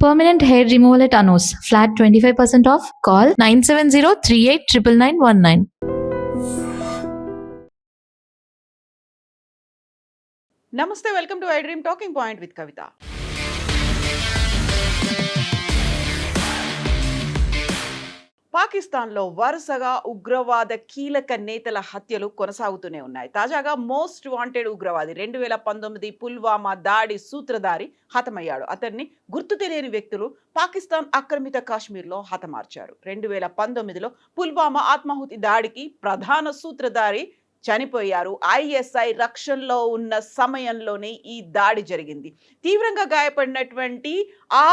Permanent hair removal at Anos. Flat 25% off. Call 970-389919. నమస్తే, welcome to I dream talking point with Kavitha. పాకిస్తాన్లో వరుసగా ఉగ్రవాద కీలక నేతల హత్యలు కొనసాగుతూనే ఉన్నాయి. తాజాగా మోస్ట్ వాంటెడ్ ఉగ్రవాది 2019 పుల్వామా దాడి సూత్రధారి హతమయ్యాడు. అతన్ని గుర్తు తెలియని వ్యక్తులు పాకిస్తాన్ ఆక్రమిత కాశ్మీర్లో హతమార్చారు. 2019లో పుల్వామా ఆత్మాహుతి దాడికి ప్రధాన సూత్రధారి చనిపోయారు. ఐఎస్ఐ రక్షణలో ఉన్న సమయంలోనే ఈ దాడి జరిగింది. తీవ్రంగా గాయపడినటువంటి ఆ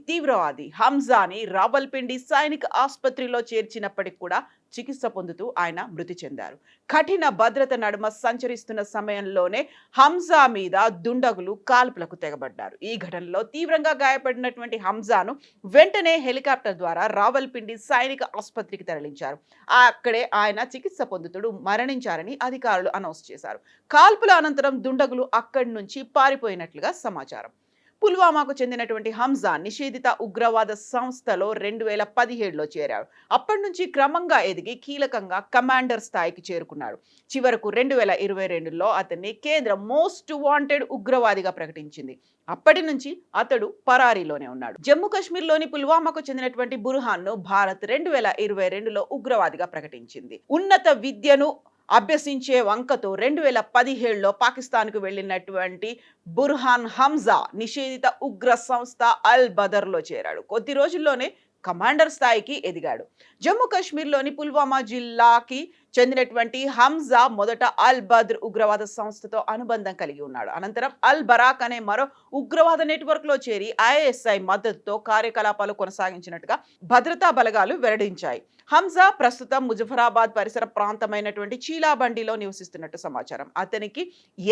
తీవ్రవాది హంజాని రావల్పిండి సైనిక ఆసుపత్రిలో చేర్చినప్పటికి కూడా చికిత్స పొందుతూ ఆయన మృతి చెందారు. కఠిన భద్రత నడుమ సంచరిస్తున్న సమయంలోనే హంజా మీద దుండగులు కాల్పులకు తెగబడ్డారు. ఈ ఘటనలో తీవ్రంగా గాయపడినటువంటి హంజాను వెంటనే హెలికాప్టర్ ద్వారా రావల్పిండి సైనిక ఆసుపత్రికి తరలించారు. అక్కడే ఆయన చికిత్స పొందుతూ మరణించారని అధికారులు అనౌన్స్ చేశారు. కాల్పుల అనంతరం దుండగులు అక్కడి నుంచి పారిపోయినట్లుగా సమాచారం. పుల్వామాకు చెందినటువంటి హంజా నిషేధిత ఉగ్రవాద సంస్థలో 2017లో చేరాడు. అప్పటి నుంచి క్రమంగా ఎదిగి కీలకంగా కమాండర్ స్థాయికి చేరుకున్నాడు. చివరకు 2022లో అతన్ని కేంద్ర మోస్ట్ వాంటెడ్ ఉగ్రవాదిగా ప్రకటించింది. అప్పటి నుంచి అతడు పరారీలోనే ఉన్నాడు. జమ్మూ కాశ్మీర్లోని పుల్వామాకు చెందినటువంటి బుర్హాన్ను భారత్ 2022లో ఉగ్రవాదిగా ప్రకటించింది. ఉన్నత విద్యను అభ్యసించే వంకతో 2017లో పాకిస్తాన్కు వెళ్ళినటువంటి బుర్హాన్ హంజా నిషేధిత ఉగ్ర సంస్థ అల్ బదర్లో చేరాడు. కొద్ది రోజుల్లోనే కమాండర్ స్థాయికి ఎదిగాడు. జమ్మూ కాశ్మీర్లోని పుల్వామా జిల్లాకి చెందినటువంటి హంజా మొదట అల్ బద్ర్ ఉగ్రవాద సంస్థతో అనుబంధం కలిగి ఉన్నాడు. అనంతరం అల్ బరాక్ అనే మరో ఉగ్రవాద నెట్వర్క్ లో చేరి ఐఎస్ఐ మద్దతుతో కార్యకలాపాలు కొనసాగించినట్టుగా భద్రతా బలగాలు వెల్లడించాయి. హంజా ప్రస్తుతం ముజఫరాబాద్ పరిసర ప్రాంతమైనటువంటి చీలాబండిలో నివసిస్తున్నట్టు సమాచారం. అతనికి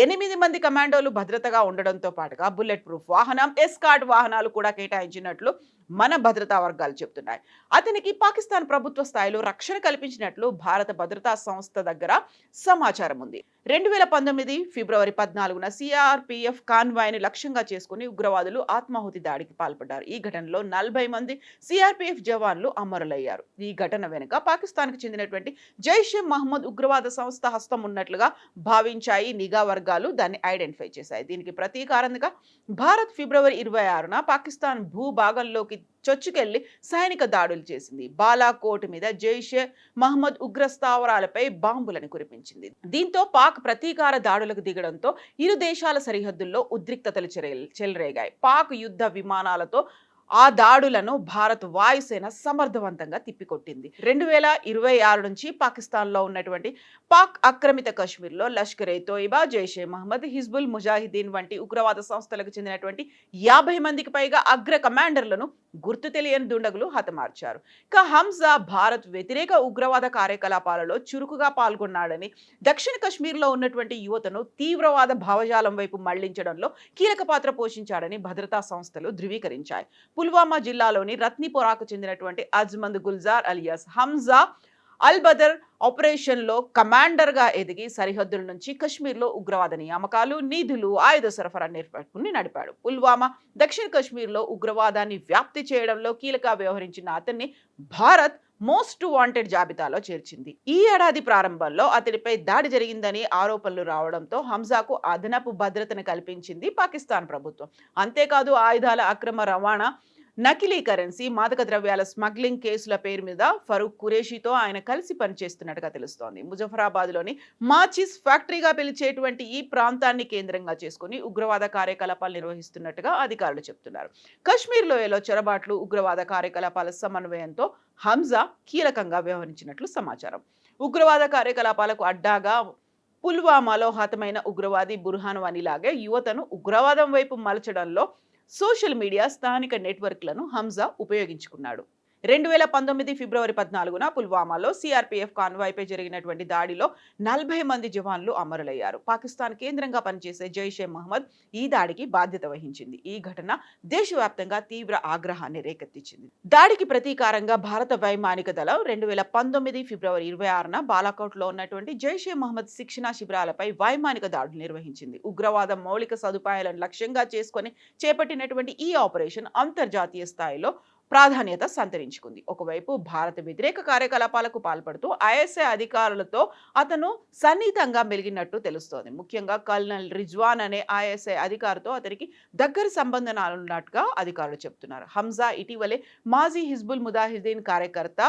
8 మంది కమాండోలు భద్రతగా ఉండడంతో పాటుగా బుల్లెట్ ప్రూఫ్ వాహనం, ఎస్కార్ట్ వాహనాలు కూడా కేటాయించినట్లు మన భద్రతా వర్గాలు చెబుతున్నాయి. అతనికి పాకిస్తాన్ ప్రభుత్వ స్థాయిలో రక్షణ కల్పించినట్లు భారత భద్రతా సంస్థ దగ్గర సమాచారం ఉంది. 2019 ఫిబ్రవరి 14న సిఆర్పిఎఫ్ కాన్వాయ్ని లక్ష్యంగా చేసుకుని ఉగ్రవాదులు ఆత్మాహుతి దాడికి పాల్పడ్డారు. ఈ ఘటనలో 40 మంది సిఆర్పిఎఫ్ జవాన్లు అమరులయ్యారు. ఈ ఘటన వెనుక పాకిస్తాన్కు చెందినటువంటి జైషే మహమ్మద్ ఉగ్రవాద సంస్థ హస్తం ఉన్నట్లుగా భావించాయి నిఘా వర్గాలు. దాన్ని ఐడెంటిఫై చేశాయి. దీనికి ప్రతీకారంగా భారత్ ఫిబ్రవరి 26న పాకిస్తాన్ భూభాగంలోకి చొచ్చుకెళ్లి సైనిక దాడులు చేసింది. బాలాకోట్ మీద జైషే మహమ్మద్ ఉగ్ర స్థావరాలపై బాంబులను కురిపించింది. దీంతో పాక్ ప్రతీకార దాడులకు దిగడంతో ఇరు దేశాల సరిహద్దుల్లో ఉద్రిక్తతలు చెలరేగాయి. పాక్ యుద్ధ విమానాలతో ఆ దాడులను భారత్ వాయుసేన సమర్థవంతంగా తిప్పికొట్టింది. 2026 నుంచి పాకిస్తాన్లో ఉన్నటువంటి పాక్ ఆక్రమిత కాశ్మీర్లో లష్కర్ ఏ తోయిబా, జైషే మహమ్మద్, హిజ్బుల్ ముజాహిదీన్ వంటి ఉగ్రవాద సంస్థలకు చెందినటువంటి 50 మందికి పైగా అగ్ర కమాండర్లను గుర్తు తెలియని దుండగులు హతమార్చారు. ఇక హంజా భారత్ వ్యతిరేక ఉగ్రవాద కార్యకలాపాలలో చురుకుగా పాల్గొన్నాడని, దక్షిణ కాశ్మీర్లో ఉన్నటువంటి యువతను తీవ్రవాద భావజాలం వైపు మళ్లించడంలో కీలక పాత్ర పోషించాడని భద్రతా సంస్థలు ధృవీకరించాయి. పుల్వామా జిల్లాలోని రత్నిపోరాకు చెందినటువంటి అజ్మంద్ గుల్జార్ అలియాస్ హంజా అల్ బదర్ ఆపరేషన్లో కమాండర్గా ఎదిగి సరిహద్దుల నుంచి కశ్మీర్లో ఉగ్రవాద నియామకాలు, నిధులు, ఆయుధ సరఫరా నెట్వర్క్ని నడిపాడు. పుల్వామా దక్షిణ కాశ్మీర్లో ఉగ్రవాదాన్ని వ్యాప్తి చేయడంలో కీలక వ్యవహరించిన అతన్ని భారత్ మోస్ట్ వాంటెడ్ జాబితాలో చేర్చింది. ఈ ఏడాది ప్రారంభంలో అతడిపై దాడి జరిగిందని ఆరోపణలు రావడంతో హంజాకు అదనపు భద్రతను కల్పించింది పాకిస్తాన్ ప్రభుత్వం. అంతేకాదు ఆయుధాల అక్రమ రవాణా, నకిలీ కరెన్సీ, మాదక ద్రవ్యాల స్మగ్లింగ్ కేసుల పేరు మీద ఫరూక్ ఖురేషీతో ఆయన కలిసి పనిచేస్తున్నట్టుగా తెలుస్తోంది. ముజఫరాబాద్లోని మాచిస్ ఫ్యాక్టరీగా పిలిచేటువంటి ఈ ప్రాంతాన్ని కేంద్రంగా చేసుకుని ఉగ్రవాద కార్యకలాపాలు నిర్వహిస్తున్నట్టుగా అధికారులు చెబుతున్నారు. కశ్మీర్ లోయలో చొరబాట్లు, ఉగ్రవాద కార్యకలాపాల సమన్వయంతో హంజా కీలకంగా వ్యవహరించినట్లు సమాచారం. ఉగ్రవాద కార్యకలాపాలకు అడ్డాగా పుల్వామాలో హతమైన ఉగ్రవాది బుర్హాన్ వానీలాగే యువతను ఉగ్రవాదం వైపు మలచడంలో సోషల్ మీడియా, స్థానిక నెట్వర్క్లను హంజా ఉపయోగించుకున్నాడు. 2019 ఫిబ్రవరి 14న పుల్వామాలో సిఆర్పీఎఫ్ కాన్వాయ్పై జరిగినటువంటి దాడిలో 40 మంది జవాన్లు అమరులయ్యారు. పాకిస్తాన్ కేంద్రంగా పనిచేసే జైషే మహమ్మద్ ఈ దాడికి బాధ్యత వహించింది. ఈ ఘటన దేశవ్యాప్తంగా తీవ్ర ఆగ్రహాన్ని రేకెత్తించింది. దాడికి ప్రతీకారంగా భారత వైమానిక దళం 2019 ఫిబ్రవరి 26న బాలాకోట్లో ఉన్నటువంటి జైషే మహమ్మద్ శిక్షణా శిబిరాలపై వైమానిక దాడులు నిర్వహించింది. ఉగ్రవాద మౌలిక సదుపాయాలను లక్ష్యంగా చేసుకొని చేపట్టినటువంటి ఈ ఆపరేషన్ అంతర్జాతీయ స్థాయిలో ప్రాధాన్యత సంతరించుకుంది. ఒకవైపు భారత వ్యతిరేక కార్యకలాపాలకు పాల్పడుతూ ఐఎస్ఐ అధికారులతో అతను సన్నిహితంగా మెలిగినట్టు తెలుస్తోంది. ముఖ్యంగా కల్నల్ రిజ్వాన్ అనే ఐఎస్ఐ అధికారితో అతనికి దగ్గర సంబంధాలున్నట్టుగా అధికారులు చెప్తున్నారు. హంజా ఇటీవలే మాజీ హిజ్బుల్ ముజాహిదీన్ కార్యకర్త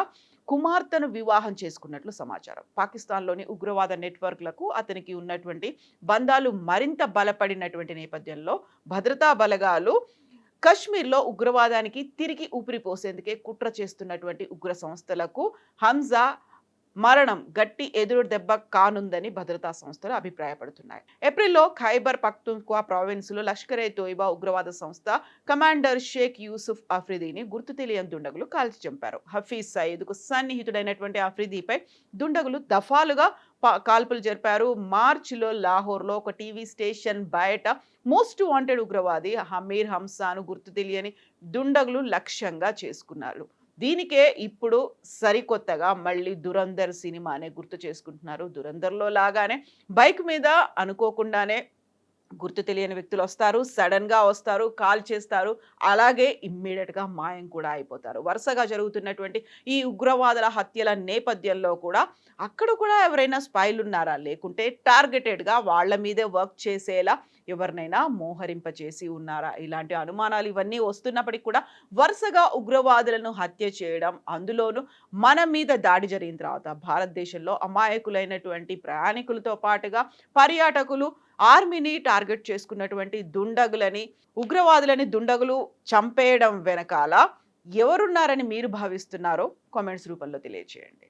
కుమార్తెను వివాహం చేసుకున్నట్లు సమాచారం. పాకిస్తాన్లోని ఉగ్రవాద నెట్వర్క్లకు అతనికి ఉన్నటువంటి బంధాలు మరింత బలపడినటువంటి నేపథ్యంలో భద్రతా బలగాలు కశ్మీర్లో ఉగ్రవాదానికి తిరిగి ఊపిరి పోసేందుకే కుట్ర చేస్తున్నటువంటి ఉగ్ర సంస్థలకు హంజా మరణం గట్టి ఎదురు దెబ్బ కానుందని భద్రతా సంస్థలు అభిప్రాయపడుతున్నాయి. ఏప్రిల్లో ఖైబర్ పఖ్తూన్ఖ్వా ప్రావిన్స్లో లష్కరే తోయిబా ఉగ్రవాద సంస్థ కమాండర్ షేక్ యూసుఫ్ అఫ్రిదీని గుర్తు తెలియని దుండగులు కాల్చి చంపారు. హఫీజ్ సయీద్కు సన్నిహితుడైనటువంటి అఫ్రిదీపై దుండగులు దఫాలుగా కాల్పులు జరిపారు. మార్చిలో లాహోర్లో ఒక టీవీ స్టేషన్ బయట మోస్ట్ వాంటెడ్ ఉగ్రవాది హమీర్ హంసాను గుర్తు తెలియని దుండగులు లక్ష్యంగా చేసుకున్నారు. దీనికే ఇప్పుడు సరికొత్తగా మళ్ళీ దురంధర్ సినిమానే గుర్తు చేసుకుంటున్నారు. దురంధర్లో లాగానే బైక్ మీద అనుకోకుండానే గుర్తు తెలియని వ్యక్తులు వస్తారు, సడన్ గా వస్తారు, కాల్ చేస్తారు, అలాగే ఇమ్మీడియట్ గా మాయం కూడా అయిపోతారు. వరుసగా జరుగుతున్నటువంటి ఈ ఉగ్రవాదుల హత్యల నేపథ్యంలో కూడా అక్కడ కూడా ఎవరైనా స్పైలు ఉన్నారా, లేకుంటే టార్గెటెడ్ గా వాళ్ళ మీదే వర్క్ చేసేలా ఎవరినైనా మోహరింపచేసి ఉన్నారా, ఇలాంటి అనుమానాలు ఇవన్నీ వస్తున్నప్పటికీ కూడా వరుసగా ఉగ్రవాదులను హత్య చేయడం, అందులోనూ మన మీద దాడి జరిగిన తర్వాత భారతదేశంలో అమాయకులైనటువంటి ప్రయాణికులతో పాటుగా పర్యాటకులు ఆర్మీని టార్గెట్ చేసుకున్నటువంటి దుండగులని, ఉగ్రవాదులని దుండగులు చంపేయడం వెనకాల ఎవరున్నారని మీరు భావిస్తున్నారో కామెంట్స్ రూపంలో తెలియజేయండి.